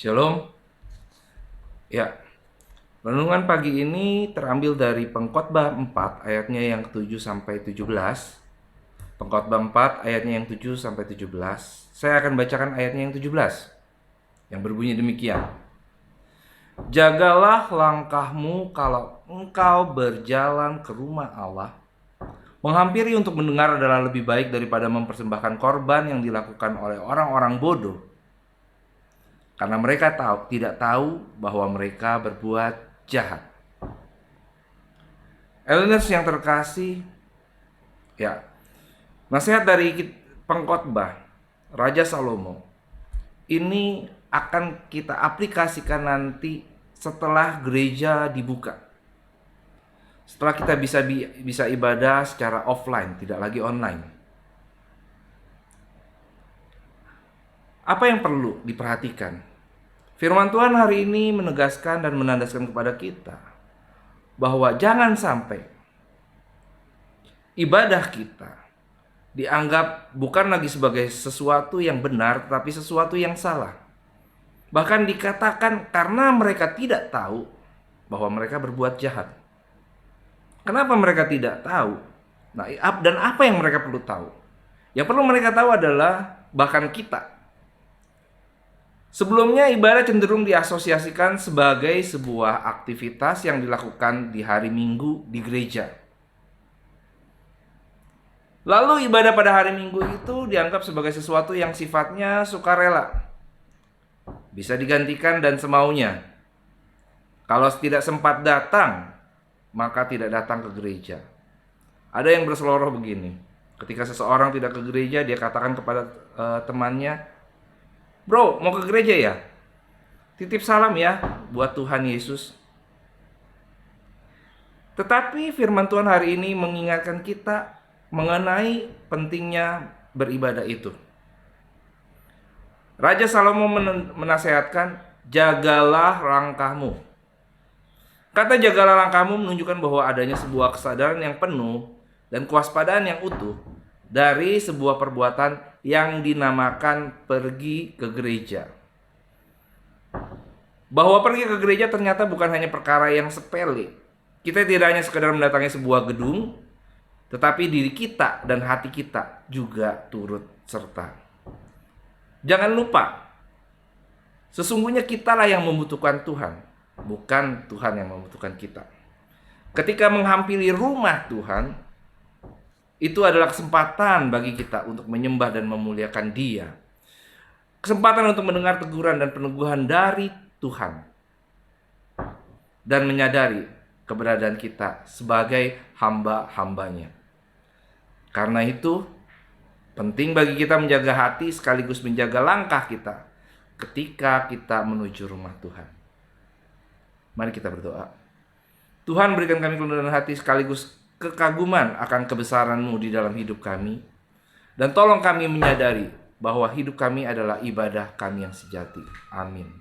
Shalom. Ya, renungan pagi ini terambil dari Pengkhotbah 4 ayatnya yang ke-7 sampai 17. Pengkhotbah 4 ayatnya yang 7 sampai 17. Saya akan bacakan ayatnya yang 17 yang berbunyi demikian. Jagalah langkahmu kalau engkau berjalan ke rumah Allah. Menghampiri untuk mendengar adalah lebih baik daripada mempersembahkan korban yang dilakukan oleh orang-orang bodoh. Karena mereka tidak tahu bahwa mereka berbuat jahat. Elders yang terkasih, ya, nasihat dari pengkhotbah Raja Salomo ini akan kita aplikasikan nanti setelah gereja dibuka. Setelah kita bisa ibadah secara offline, tidak lagi online. Apa yang perlu diperhatikan? Firman Tuhan hari ini menegaskan dan menandaskan kepada kita bahwa jangan sampai ibadah kita dianggap bukan lagi sebagai sesuatu yang benar, tetapi sesuatu yang salah. Bahkan dikatakan karena mereka tidak tahu bahwa mereka berbuat jahat. Kenapa mereka tidak tahu? Nah, dan apa yang mereka perlu tahu? Yang perlu mereka tahu adalah bahkan kita. Sebelumnya ibadah cenderung diasosiasikan sebagai sebuah aktivitas yang dilakukan di hari Minggu di gereja. Lalu ibadah pada hari Minggu itu dianggap sebagai sesuatu yang sifatnya sukarela. Bisa digantikan dan semaunya. Kalau tidak sempat datang, maka tidak datang ke gereja. Ada yang berseloroh begini. Ketika seseorang tidak ke gereja, dia katakan kepada temannya, "Bro, mau ke gereja ya? Titip salam ya buat Tuhan Yesus." Tetapi firman Tuhan hari ini mengingatkan kita mengenai pentingnya beribadah itu. Raja Salomo menasehatkan, jagalah langkahmu. Kata jagalah langkahmu menunjukkan bahwa adanya sebuah kesadaran yang penuh dan kewaspadaan yang utuh dari sebuah perbuatan yang dinamakan pergi ke gereja. Bahwa pergi ke gereja ternyata bukan hanya perkara yang sepele. Kita tidak hanya sekedar mendatangi sebuah gedung, tetapi diri kita dan hati kita juga turut serta. Jangan lupa, sesungguhnya kitalah yang membutuhkan Tuhan, bukan Tuhan yang membutuhkan kita. Ketika menghampiri rumah Tuhan, itu adalah kesempatan bagi kita untuk menyembah dan memuliakan Dia. Kesempatan untuk mendengar teguran dan peneguhan dari Tuhan. Dan menyadari keberadaan kita sebagai hamba-hambanya. Karena itu, penting bagi kita menjaga hati sekaligus menjaga langkah kita ketika kita menuju rumah Tuhan. Mari kita berdoa. Tuhan, berikan kami kerendahan hati sekaligus kekaguman akan kebesaran-Mu di dalam hidup kami. Dan tolong kami menyadari bahwa hidup kami adalah ibadah kami yang sejati. Amin.